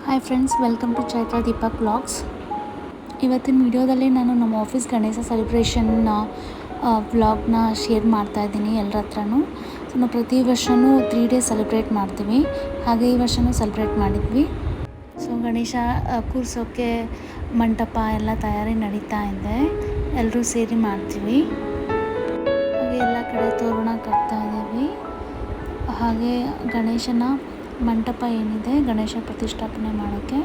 Hi friends, welcome to Chaitra Deepak vlogs. ಇವತ್ತಿನ ವಿಡಿಯೋದಲ್ಲಿ ನಾನು ನಮ್ಮ ಆಫೀಸ್ ಗಣೇಶ ಸೆಲೆಬ್ರೇಷನ್ನ ವ್ಲಾಗ್ನ ಶೇರ್ ಮಾಡ್ತಾಯಿದ್ದೀನಿ ಎಲ್ಲರ ಹತ್ರನೂ. ಸೊ ನಾವು ಪ್ರತಿ ವರ್ಷವೂ 3 ಡೇಸ್ ಸೆಲೆಬ್ರೇಟ್ ಮಾಡ್ತೀವಿ. ಹಾಗೆ ಈ ವರ್ಷವೂ ಸೆಲೆಬ್ರೇಟ್ ಮಾಡಿದ್ವಿ. ಸೊ ಗಣೇಶ ಕೂರಿಸೋಕ್ಕೆ ಮಂಟಪ ಎಲ್ಲ ತಯಾರಿ ನಡೀತಾ ಇದೆ. ಎಲ್ಲರೂ ಸೇರಿ ಮಾಡ್ತೀವಿ. ಹಾಗೆ ಎಲ್ಲ ಕಡೆ ತೋರಣ ಕಟ್ತಾ ಇದ್ದೀವಿ. ಹಾಗೆ ಗಣೇಶನ ಮಂಟಪ ಏನಿದೆ ಗಣೇಶ ಪ್ರತಿಷ್ಠಾಪನೆ ಮಾಡೋಕ್ಕೆ,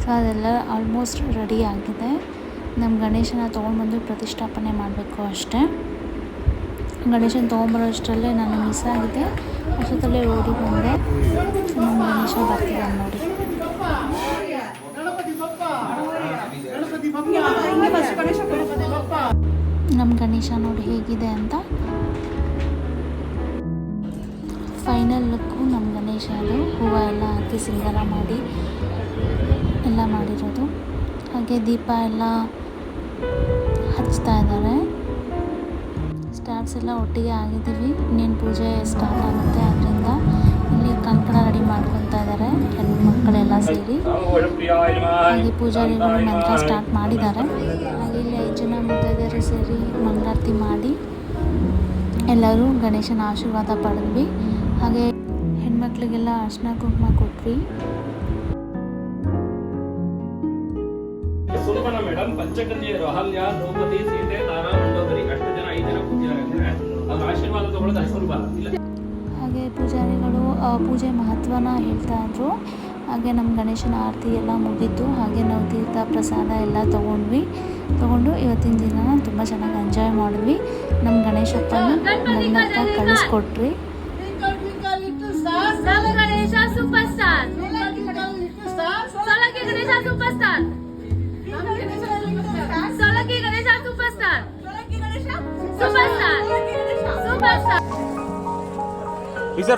ಸೊ ಅದೆಲ್ಲ ಆಲ್ಮೋಸ್ಟ್ ರೆಡಿ ಆಗಿದೆ. ನಮ್ಮ ಗಣೇಶನ ತೊಗೊಂಡ್ಬಂದು ಪ್ರತಿಷ್ಠಾಪನೆ ಮಾಡಬೇಕು ಅಷ್ಟೇ. ಗಣೇಶನ ತೊಗೊಂಬರೋ ಅಷ್ಟರಲ್ಲೇ ನಾನು ಮಿಸ್ ಆಗಿದೆ. ಅಷ್ಟೊತ್ತಲ್ಲೇ ಓಡಿ ಬಂದೆ. ನಮ್ಮ ಗಣೇಶ ಬರ್ತಿದ್ದಾನೆ ನೋಡಿ. ನಮ್ಮ ಗಣೇಶ ನೋಡಿ ಹೇಗಿದೆ ಅಂತ. ಫೈನಲ್ ಲುಕ್ಕು ನಮ್ಮ ಗಣೇಶ ಅದು. ಹೂವು ಎಲ್ಲ ಹಾಕಿ ಸಿಂಗಾರ ಮಾಡಿ ಎಲ್ಲ ಮಾಡಿರೋದು. ಹಾಗೆ ದೀಪ ಎಲ್ಲ ಹಚ್ತಾ ಇದ್ದಾರೆ. ಸ್ಟಾರ್ಸ್ ಎಲ್ಲ ಒಟ್ಟಿಗೆ ಆಗಿದ್ದೀವಿ. ಇನ್ನೇನು ಪೂಜೆ ಸ್ಟಾರ್ಟ್ ಆಗುತ್ತೆ. ಅದರಿಂದ ಇಲ್ಲಿ ಕಂಕಣ ರೆಡಿ ಮಾಡ್ಕೊತಾ ಇದ್ದಾರೆ ಹೆಣ್ಣು ಮಕ್ಕಳೆಲ್ಲ ಸೇರಿ. ಹಾಗೆ ಪೂಜಾರಿಗಳು ಮಂತ್ರ ಸ್ಟಾರ್ಟ್ ಮಾಡಿದ್ದಾರೆ. ಹಾಗೆ ಇಲ್ಲಿ 5 ಜನ ಮುತ್ತೈದೆಯರು ಸೇರಿ ಮಂಗಳಾರತಿ ಮಾಡಿ ಎಲ್ಲರೂ ಗಣೇಶನ ಆಶೀರ್ವಾದ ಪಡೆದ್ವಿ. ಹಾಗೆ ಹೆಣ್ಮಕ್ಳಿಗೆಲ್ಲ ಅರ್ಶಿನ ಕುಂಕುಮ ಕೊಟ್ವಿ. ಸುಲ್ಪನ ಮೇಡಮ್, ಪಂಚಕನ್ಯೆಯರು ಅಹಲ್ಯ, ದ್ರೌಪದಿ, ಸೀತೆ, ತಾರಾ, ಮಂಡೋದರಿ 8 ಜನ 5 ಜನ ಕೂತಿದ್ದಾರೆ. ಅವ್ರ ಆಶೀರ್ವಾದ ತಗೊಳ್ಳೋದು ಅಸುಲ್ಭ ಇಲ್ಲ. ಹಾಗೆ ಪೂಜಾರಿಗಳು ಪೂಜೆ ಮಹತ್ವನ ಹೇಳ್ತಾ ಇದ್ರು. ಹಾಗೆ ನಮ್ಮ ಗಣೇಶನ ಆರತಿ ಎಲ್ಲ ಮುಗೀತು. ಹಾಗೆ ನಾವು ತೀರ್ಥ ಪ್ರಸಾದ ಎಲ್ಲ ತೊಗೊಂಡು ಇವತ್ತಿನ ದಿನ ತುಂಬ ಚೆನ್ನಾಗಿ ಎಂಜಾಯ್ ಮಾಡಿದ್ವಿ. ನಮ್ಮ ಗಣೇಶಪ್ಪನ ನನ್ನ ಹತ್ರ ಕಳಿಸ್ಕೊಟ್ರಿ.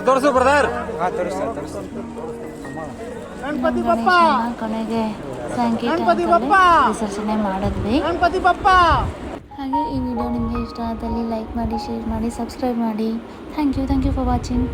ತೋರಿಸು ಬ್ರದರ್. ಕೊನೆಗೆ ಸಾಯಂಕಾಲ ವಿಸರ್ಜನೆ ಮಾಡಿದ್ವಿ. ಹಾಗೆ ಈ ವಿಡಿಯೋ ನಿಮಗೆ ಇಷ್ಟ ಆದಲ್ಲಿ ಲೈಕ್ ಮಾಡಿ, ಶೇರ್ ಮಾಡಿ, ಸಬ್ಸ್ಕ್ರೈಬ್ ಮಾಡಿ. Thank you for watching.